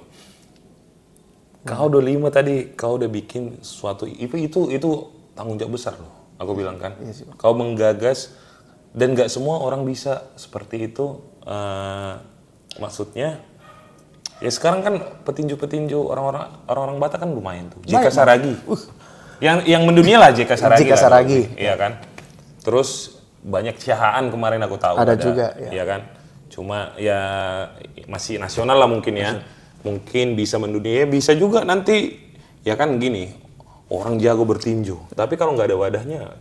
Kau 25 tadi, kau udah bikin suatu itu tanggung jawab besar loh. Aku bilang kan. Iya sih, Kau menggagas dan nggak semua orang bisa seperti itu. Maksudnya ya sekarang kan petinju orang-orang Batak kan lumayan tuh. JK Saragi. Yang mendunia lah JK Saragi. JK Saragi. Iya kan. Terus banyak Ciahaan kemarin aku tahu Ada juga, ya. Iya kan. Cuma ya masih nasional lah mungkin ya. Mungkin bisa mendunia, bisa juga nanti ya kan gini. Orang jago bertinju, tapi kalau nggak ada wadahnya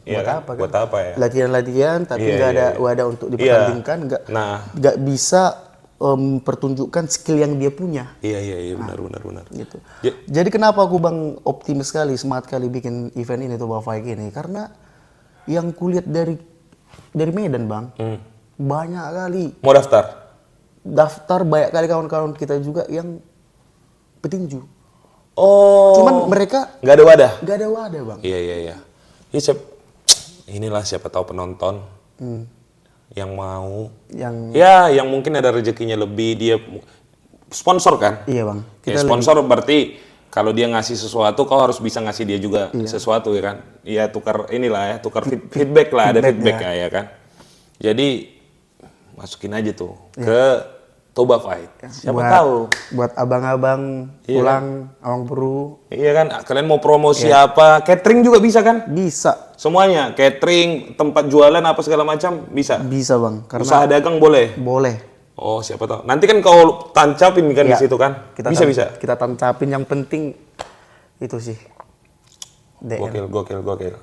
ya kan? Buat apa ya? Latihan-latihan tapi nggak ada wadah untuk dipertandingkan, nggak bisa pertunjukkan skill yang dia punya. Iya benar. Gitu. Jadi kenapa aku bang optimis sekali, semangat kali bikin event ini tuh Toba Fight ini, karena yang kulihat dari Medan bang, banyak kali. Mau daftar banyak kali kawan-kawan kita juga yang petinju. Oh. Cuman mereka nggak ada wadah. Nggak ada wadah bang. Iya. Inilah siapa tahu penonton yang mau. Yang mungkin ada rezekinya lebih, dia sponsor kan? Iya bang. Sponsor berarti kalau dia ngasih sesuatu, kau harus bisa ngasih dia juga sesuatu ya kan? Iya tukar feedback lah, ada feedback ya kan? Jadi masukin aja tuh ke Toba Fight. Siapa tahu. Buat abang-abang pulang, abang Peru. Iya kan, kalian mau promosi apa? Catering juga bisa kan? Bisa. Semuanya, catering, tempat jualan apa segala macam bisa. Bisa bang. Karena usaha dagang boleh. Boleh. Oh siapa tahu. Nanti kan kau tancapin kan di situ kan? Bisa. Kita tancapin, yang penting itu sih. DM. Gokil.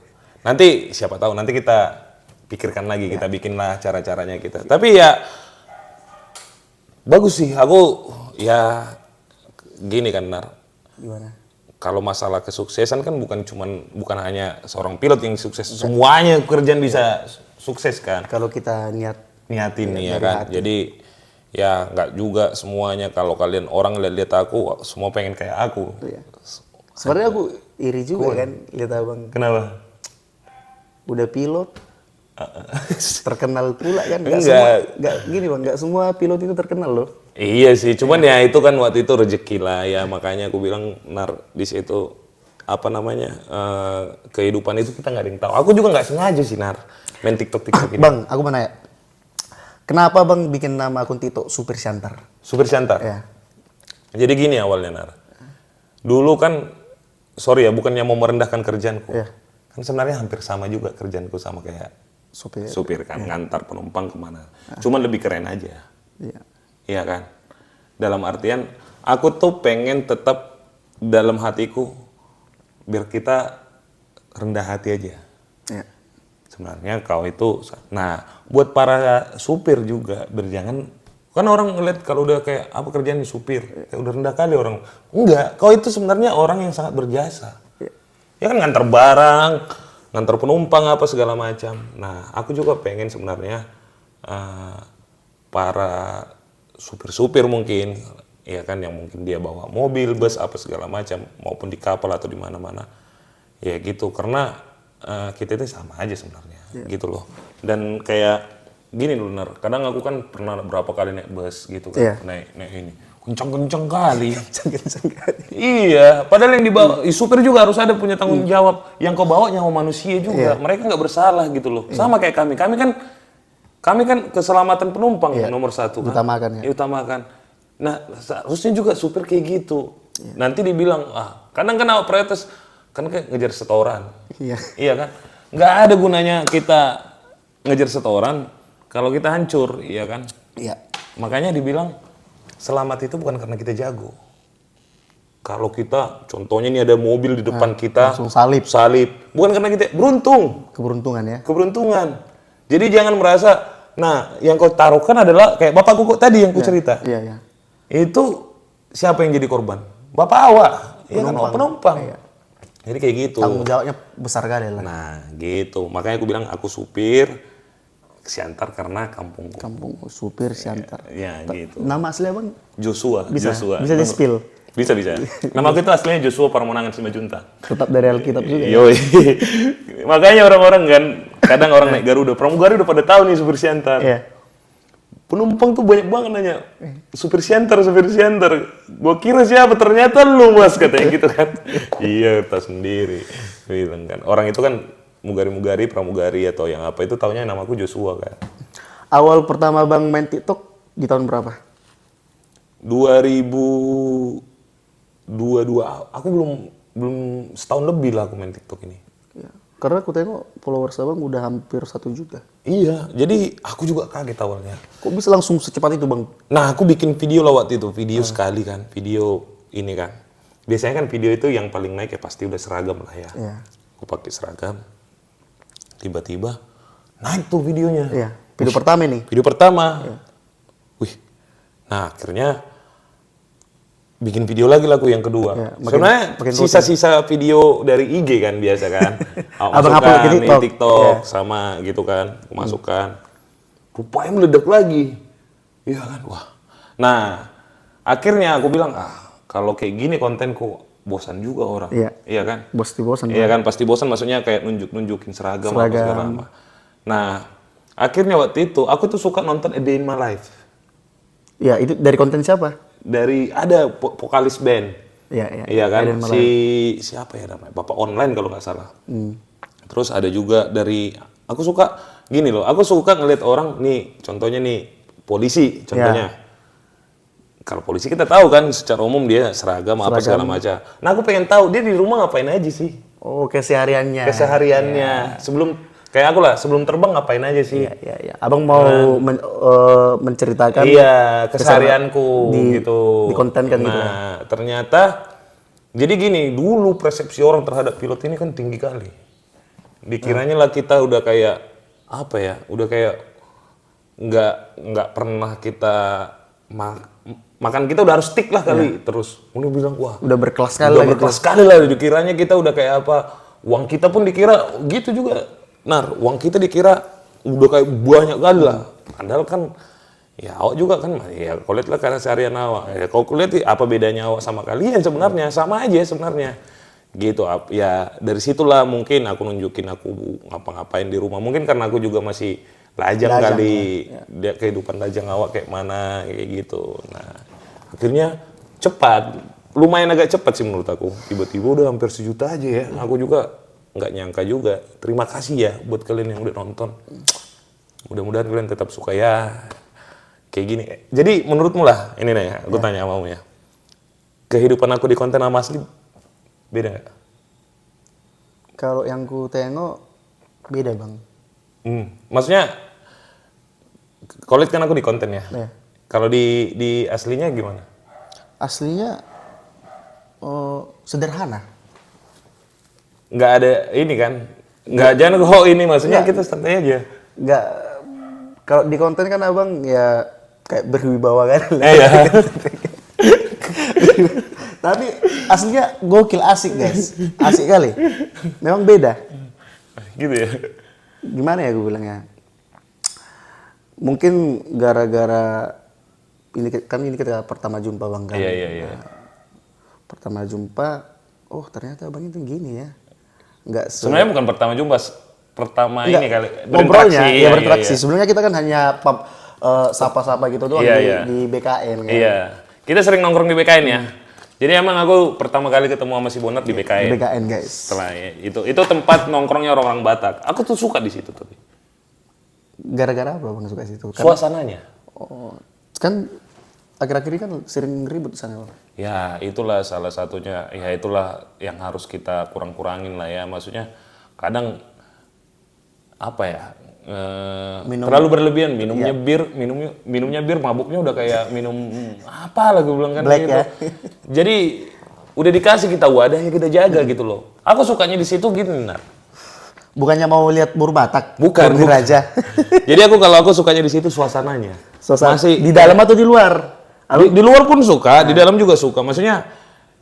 Nanti siapa tahu nanti kita pikirkan lagi, kita bikinlah cara-caranya kita. Tapi ya bagus sih, aku ya gini kan Nar. Gimana? Kalau masalah kesuksesan kan bukan hanya seorang pilot yang sukses, semuanya pekerjaan bisa sukses kan. Kalau kita Niatin nih ya dari kan. hati. Jadi ya nggak juga semuanya kalau kalian orang lihat aku semua pengen kayak aku. Iya. Sebenarnya aku iri juga kan lihat abang Kenapa? udah pilot terkenal pula kan. Nggak semua pilot itu terkenal loh. Iya sih, cuman ya itu kan waktu itu rezeki lah ya, makanya aku bilang Nar di situ apa namanya kehidupan itu kita nggak ada yang tahu. Aku juga nggak sengaja sih Nar main TikTok ini. Bang, aku mau nanya, kenapa bang bikin nama akun TikTok Supir Siantar? Supir Siantar. Ya. Jadi gini awalnya Nar. Dulu kan, sorry ya bukannya mau merendahkan kerjaanku. Iya. Kan sebenarnya hampir sama juga kerjaanku sama kayak Supir. supir kan, ngantar penumpang kemana. Cuman lebih keren aja. Iya. Iya kan? Dalam artian, aku tuh pengen tetap dalam hatiku, biar kita rendah hati aja. Iya. Sebenarnya kau itu, nah buat para supir juga, berjangan, kan orang ngeliat kalau udah kayak, apa kerjaan nih supir, kayak udah rendah kali orang. Enggak, kau itu sebenarnya orang yang sangat berjasa. Ya kan ngantar barang, ngantar penumpang apa segala macam. Nah, aku juga pengen sebenarnya para supir-supir mungkin, ya kan yang mungkin dia bawa mobil, bus apa segala macam, maupun di kapal atau di mana-mana, ya gitu. Karena kita itu sama aja sebenarnya, gitu loh. Dan kayak gini loh, Nar, kadang aku kan pernah berapa kali naik bus gitu kan, naik ini, kencang-kencang kali. Iya, padahal yang dibawa, supir juga harus ada punya tanggung jawab. Yang kau bawa nyawa manusia juga, mereka nggak bersalah gitu loh. Sama kayak kami kan keselamatan penumpang nomor satu kan. Utamakan ya. Utamakan. Nah, seharusnya juga supir kayak gitu. Nanti dibilang, kadang kan awak protes, kan kayak ngejar setoran. Iya. Iya kan? Nggak ada gunanya kita ngejar setoran kalau kita hancur, iya kan? Iya. Makanya dibilang, selamat itu bukan karena kita jago. Kalau kita, contohnya ini ada mobil di depan kita, langsung salip. Bukan karena kita beruntung. Keberuntungan ya. Keberuntungan. Jadi jangan merasa, nah yang kau taruhkan adalah kayak bapakku kok tadi yang ku cerita. Iya, iya. Itu siapa yang jadi korban? Bapak awak, penumpang. Iya. Jadi kayak gitu. Tanggung jawabnya besar kali lah. Nah gitu, makanya aku bilang aku supir Siantar karena kampungku. Kampung supir Siantar. Ya gitu. Nama asli abang? Joshua. Bisa Joshua. di spill. Bisa. Nama aku itu aslinya Joshua Parmonangan Simajunta. Tetap dari Alkitab juga. Yoi. Makanya orang-orang kan, kadang orang naik Garuda, pramugari udah pada tahu nih supir Siantar. Iya. Penumpang tuh banyak banget nanya, supir Siantar. Gua kira siapa, ternyata lu mas, katanya gitu kan. Iya, tas sendiri. Bilang kan. Orang itu kan mugari-mugari, pramugari atau yang apa itu taunya namaku Joshua kan. Awal pertama bang main TikTok di tahun berapa? 2022, aku belum setahun lebih lah aku main TikTok ini. Ya. Karena aku tengok followers abang udah hampir 1 juta. Iya, jadi aku juga kaget awalnya. Kok bisa langsung secepat itu bang? Nah, aku bikin video lah waktu itu, sekali kan, video ini kan. Biasanya kan video itu yang paling naik ya pasti udah seragam lah ya. Iya. Aku pakai seragam, tiba-tiba naik tuh videonya. Iya. Video pertama nih. Video pertama. Wih, nah akhirnya bikin video lagi lagu yang kedua. Ya, Sebenarnya sisa-sisa video dari IG kan biasa kan. Abang Masukkan upload ke di TikTok. TikTok sama gitu kan, aku masukkan. Rupanya meledak lagi. Iya kan, wah. Nah, akhirnya aku bilang, kalau kayak gini kontenku bosan juga orang. Iya kan? Pasti bosan. Iya kan, pasti bosan maksudnya kayak nunjukin seragam. Apa segala apa. Nah, akhirnya waktu itu aku tuh suka nonton A Day in My Life. Iya, itu dari konten siapa? Dari ada vokalis band. Iya. Iya kan? Siapa ya namanya? Bapak Online kalau nggak salah. Terus ada juga dari, aku suka gini loh, aku suka ngeliat orang nih, contohnya nih polisi, contohnya. Kalau polisi kita tahu kan secara umum dia seragam apa segala macam. Nah aku pengen tahu dia di rumah ngapain aja sih? Oh, kesehariannya. Kayak aku lah, sebelum terbang ngapain aja sih? Iya. Abang mau menceritakan keseharianku gitu. Dikontenkan gitu. Nah, ternyata Jadi gini, dulu persepsi orang terhadap pilot ini kan tinggi kali. Dikiranya lah kita udah kayak apa ya? Udah kayak nggak pernah kita makan kita udah harus stick lah kali. Terus udah bilang wah Udah berkelas sekali udah lah gitu. berkelas sekali lah. Dikiranya kita udah kayak apa? Uang kita pun dikira gitu juga. Nah, uang kita dikira udah kayak banyak kali lah. Padahal kan ya awak juga kan, ya kau lihat lah karena seharian awak. Ya, kau lihat apa bedanya awak sama kalian sebenarnya, sama aja sebenarnya. Gitu, ya dari situlah mungkin aku nunjukin aku ngapa-ngapain di rumah. Mungkin karena aku juga masih lajang kali, dia kehidupan lajang awak kayak mana, kayak gitu. Nah, akhirnya cepat, lumayan agak cepat sih menurut aku. Tiba-tiba udah hampir 1 juta aja ya. Aku juga nggak nyangka juga. Terima kasih ya buat kalian yang udah nonton. Mudah-mudahan kalian tetap suka ya. Kayak gini. Jadi menurutmu lah, ini nih aku tanya sama kamu ya. Kehidupan aku di konten sama asli beda nggak? Kalau yang ku tengok beda bang. Maksudnya, kalau lihat kan aku di konten ya. Iya. Kalau di aslinya gimana? Aslinya sederhana. Nggak ada ini kan? Nggak jangan ini maksudnya kita santai aja. Nggak, kalau di konten kan abang ya kayak berwibawa kan. Iya. Tapi aslinya gokil, asik guys. Asik kali. Memang beda. Gitu ya. Gimana ya gue bilangnya? Mungkin gara-gara ini kita pertama jumpa bang kan. Iya. Pertama jumpa, oh ternyata abang itu gini ya. Nggak Sebenarnya bukan pertama jumpa, pertama Nggak, ini kali ngobrolnya, ya Iya, berinteraksi. iya. Sebelumnya kita kan hanya sapa-sapa gitu doang Iya. di BKN kan. Iya. Kita sering nongkrong di BKN ya. Jadi emang aku pertama kali ketemu sama si Bonar di BKN. Di BKN guys. Setelah itu tempat nongkrongnya orang-orang Batak. Aku tuh suka di situ tapi. Gara-gara apa bang suka situ? Suasananya. Oh, kan akhir-akhir ini kan sering ribut di sana bang. Ya, itulah salah satunya. Ya, itulah yang harus kita kurang-kurangin lah ya. Maksudnya kadang apa ya? Terlalu berlebihan minumnya bir mabuknya udah kayak minum apa lah gue bilang kan Black gitu. ya. Jadi udah dikasih kita wadahnya kita jaga gitu loh. Aku sukanya di situ gitu Nar. Bukannya mau lihat bur Batak? Bukan, Bur bukan. aja. Jadi kalau aku sukanya di situ suasananya. Masih di dalam atau di luar? di luar pun suka, di dalam juga suka. Maksudnya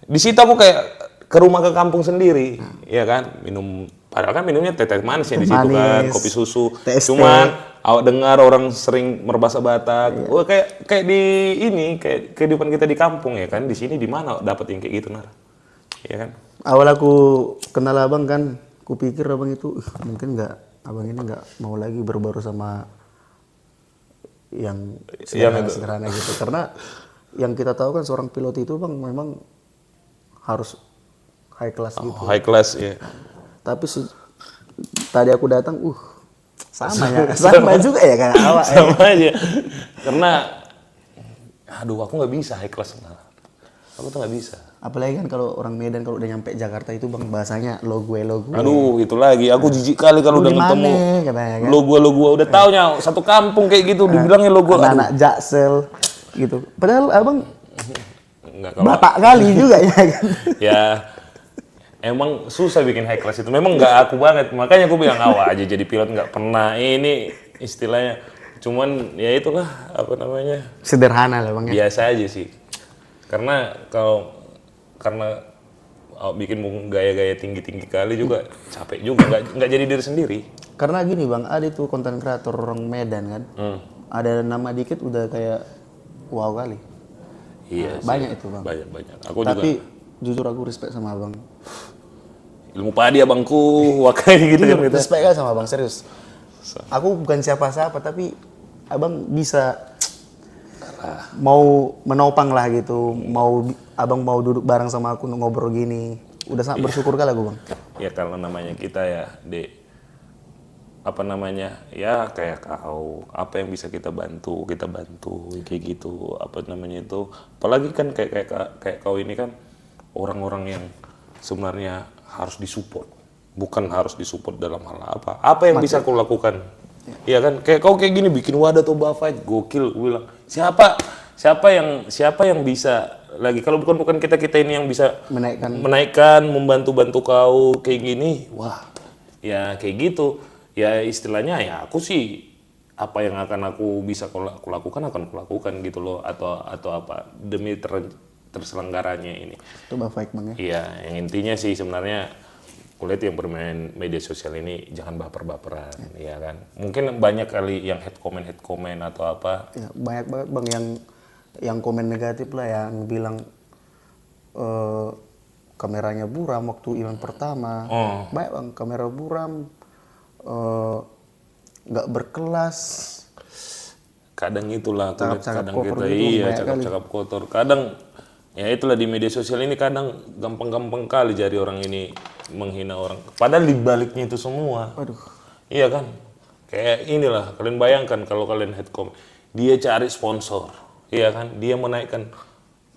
di situ aku kayak ke rumah ke kampung sendiri, ya kan? Padahal kan minumnya teh manis ya di situ kan, Manis. kopi susu. TST. Cuman awak dengar orang sering berbahasa Batak. Wah, kayak di ini kayak kehidupan kita di kampung ya kan. Di sini di mana dapat yang kayak gitu Nar? Ya kan? Awal aku kenal abang kan, kupikir abang itu mungkin abang ini nggak mau lagi berbaru sama yang sederhana gitu. Karena yang kita tahu kan seorang pilot itu bang memang harus high class gitu. High class ya. Tapi tadi aku datang, sama ya, sama juga ya kayak awak. Sama aja. Karena, aduh aku nggak bisa high class. Aku tuh nggak bisa. Apalagi kan kalau orang Medan kalau udah nyampe Jakarta itu bang bahasanya lo gue. Aduh itu lagi, aku jijik kali kalau udah ketemu katanya kan. lo gua. Udah taunya satu kampung kayak gitu, dibilangnya lo gua. Anak-anak Jaksel gitu. Padahal abang Nggak, batak kali juga ya kan. Ya, emang susah bikin high class itu. Memang nggak aku banget. Makanya aku bilang awal aja jadi pilot nggak pernah. Ini istilahnya. Cuman ya itulah apa namanya. Sederhana lah bang ya. Biasa aja sih. Karena bikin gaya-gaya tinggi-tinggi kali juga capek juga. Nggak jadi diri sendiri. Karena gini bang, ada tuh konten kreator orang Medan kan. Ada nama dikit udah kayak wow kali. Iya sih. Banyak itu bang. Banyak. Tapi jujur aku respect sama abang. Ilmu padi abangku, wakai gitu kan gitu. Respect kali sama abang, serius. Aku bukan siapa-siapa, tapi abang bisa mau menopang lah gitu. Abang mau duduk bareng sama aku ngobrol gini. Udah sangat bersyukur kali aku bang. Ya karena namanya kita ya, apa namanya, ya kayak kau, apa yang bisa kita bantu kayak gitu, apa namanya itu. Apalagi kan kayak kau ini kan orang-orang yang sebenarnya harus disupport, bukan harus disupport dalam hal apa yang bisa kau lakukan. Iya kan, kayak kau kayak gini bikin wadah atau Fight, gokil. Gue bilang siapa yang bisa lagi. Kalau bukan kita ini yang bisa Menaikkan. membantu kau kayak gini, wah, ya kayak gitu. Ya istilahnya ya aku sih apa yang akan aku bisa aku lakukan akan kulakukan gitu loh, atau apa demi terselenggaranya ini. Itu baik Bang ya. Iya, yang intinya sih sebenarnya kulihat yang bermain media sosial ini jangan baper-baperan, ya kan. Mungkin banyak kali yang head comment atau apa. Ya, banyak banget Bang yang komen negatif lah, yang bilang kameranya buram waktu event pertama. Banyak Bang, kamera buram, nggak berkelas. Kadang itulah kulihat, kadang kita cakap-cakap kotor. Kadang ya itulah di media sosial ini kadang gampang-gampang kali jadi orang ini menghina orang. Padahal di baliknya itu semua. Aduh. Iya kan? Kayak inilah, kalian bayangkan kalau kalian head comment, dia cari sponsor. Iya kan? Dia menaikkan.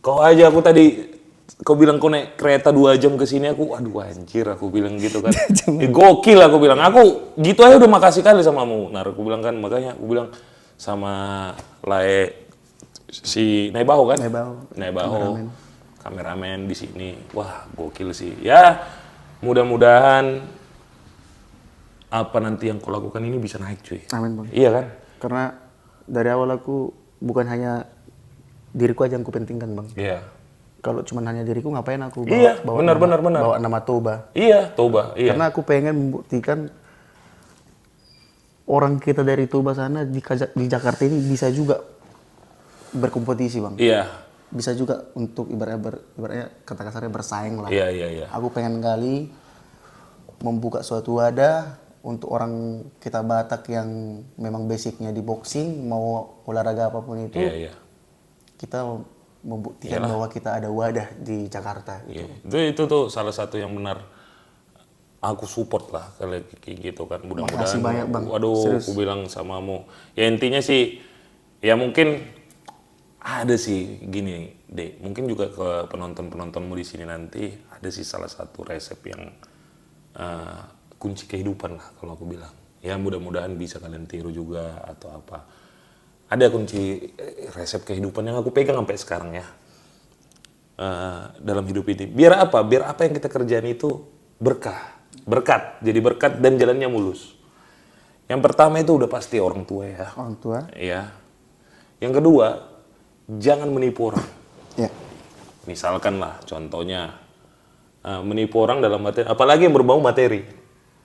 Kau aja aku tadi, kau bilang kau naik kereta 2 jam ke sini, aku aduh anjir, aku bilang gitu kan. Gokil aku bilang. Aku gitu aja udah makasih kali samamu. Nah, aku bilang kan, makanya aku bilang sama Lae si Naibaho kan? Naibaho. Kameramen di sini. Wah, gokil sih. Ya, mudah-mudahan apa nanti yang kau lakukan ini bisa naik, cuy. Amin Bang. Iya kan? Karena dari awal aku bukan hanya diriku aja yang kupentingkan Bang. Iya. Kalau cuma hanya diriku ngapain aku Benar. bawa nama Toba. Iya, Toba. Iya. Karena aku pengen membuktikan orang kita dari Toba sana di Jakarta ini bisa juga berkompetisi Bang. Iya. Bisa juga untuk ibaratnya kata kasarnya bersaing lah. Iya. Aku pengen kali membuka suatu wadah untuk orang kita Batak yang memang basicnya di boxing, mau olahraga apapun itu. Iya. Kita membuktikan bahwa kita ada wadah di Jakarta gitu. Iya. Itu tuh salah satu yang benar. Aku support lah kalau kayak gitu kan. Mudah-mudahan. Makasih banyak Bang. Waduh, Serius. aku bilang samamu. Ya intinya sih, ya mungkin ada sih gini, Dek. Mungkin juga ke penontonmu di sini nanti ada sih salah satu resep yang kunci kehidupan lah kalau aku bilang. Ya mudah-mudahan bisa kalian tiru juga atau apa. Ada kunci resep kehidupan yang aku pegang sampai sekarang ya. Dalam hidup ini. Biar apa yang kita kerjain itu berkat, jadi berkat dan jalannya mulus. Yang pertama itu udah pasti orang tua ya. Orang tua. Iya. Yang kedua, jangan menipu orang. Ya. Misalkan lah, contohnya menipu orang dalam materi, apalagi yang berbau materi.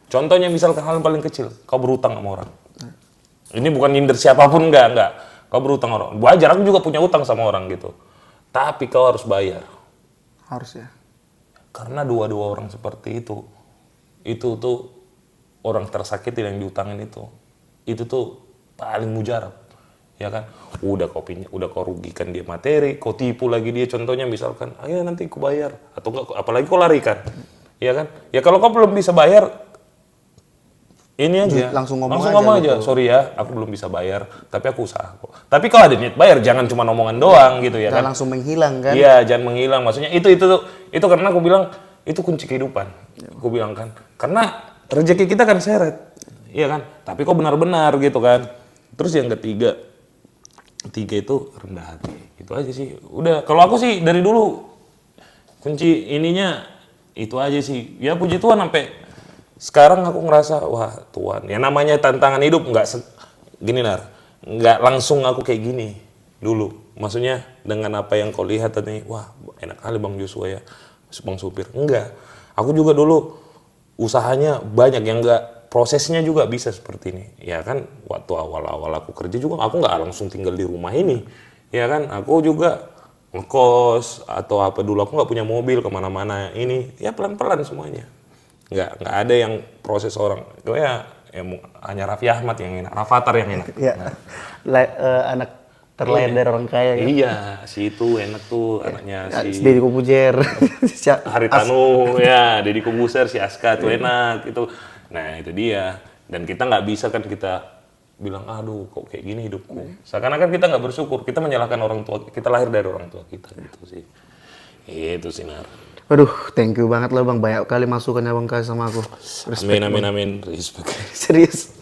Contohnya misalkan hal yang paling kecil, kau berutang sama orang. Ini bukan nyindir siapapun, enggak. Kau berutang sama orang. Wajar, aku juga punya utang sama orang gitu. Tapi kau harus bayar. Harus ya. Karena dua orang seperti itu tuh orang tersakiti yang diutangin itu tuh paling mujarab, ya kan? Udah kau rugikan dia materi, kau tipu lagi dia, contohnya misalkan, ayo nanti kau bayar, atau enggak, apalagi kau larikan, ya kan? Ya kalau kau belum bisa bayar, ini aja, langsung ngomong aja, sorry ya, aku belum bisa bayar, tapi aku usaha kok. Tapi kalau ada niat bayar, jangan cuma omongan doang gitu ya kan? Langsung menghilang kan? Iya, jangan menghilang. Maksudnya itu karena aku bilang itu kunci kehidupan. Aku bilang kan, karena rezeki kita kan seret, iya kan? Tapi kok benar-benar gitu kan? Terus yang ketiga itu rendah hati. Itu aja sih. Udah, kalau aku sih dari dulu kunci ininya itu aja sih. Ya puji Tuhan sampai sekarang aku ngerasa wah Tuhan. Ya namanya tantangan hidup gini nggak langsung aku kayak gini dulu. Maksudnya dengan apa yang kau lihat tadi, wah enak kali Bang Joshua ya, Bang Supir. Enggak. Aku juga dulu usahanya banyak yang enggak, prosesnya juga bisa seperti ini. Ya kan, waktu awal-awal aku kerja juga, aku nggak langsung tinggal di rumah ini. Ya kan, aku juga ngekos atau apa dulu, aku nggak punya mobil kemana-mana ini. Ya pelan-pelan semuanya. Nggak ada yang proses orang. Ya hanya Raffi Ahmad yang enak, Rafathar yang enak. Iya. Anak terlahir dari orang kaya ya. Iya, si itu enak tuh anaknya si Deddy Kobujer. Haritanu, ya, Deddy Kobuser, si Aska tuh enak itu. Nah itu dia. Dan kita nggak bisa kan kita bilang, aduh kok kayak gini hidupku. Seakan-akan kita nggak bersyukur, kita menyalahkan orang tua, kita lahir dari orang tua kita gitu sih. Itu sih Nar. Aduh, thank you banget lah Bang, banyak kali masukan ya Bang kasih sama aku. Amin. Respect. Serius.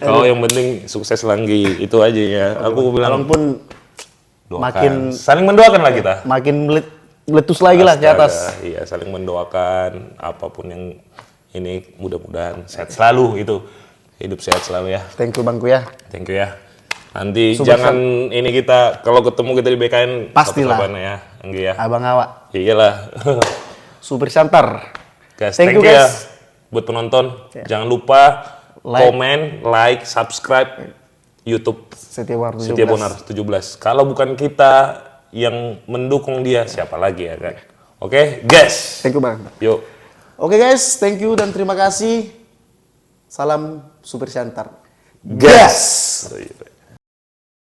Kau yang penting sukses lagi, itu aja ya. Aku bilang Walaupun saling mendoakan lah kita. Makin meletus lagi lah ke atas. Iya, saling mendoakan apapun yang ini, mudah-mudahan sehat selalu itu. Hidup sehat selalu ya. Thank you Bangku ya. Thank you ya. Nanti jangan ini kita kalau ketemu kita di BKN pastilah ya. Enggak ya. Abang Awak. Iyalah. Super Santar. Guys, thank you ya guys. buat penonton. Jangan lupa komen, like, subscribe YouTube Setia Bonar 17. Setia Bonar 17. Kalau bukan kita yang mendukung dia, siapa lagi ya kan? Oke, guys. Thank you Bang. Yuk. Oke guys, thank you dan terima kasih. Salam Super Santar. Gas.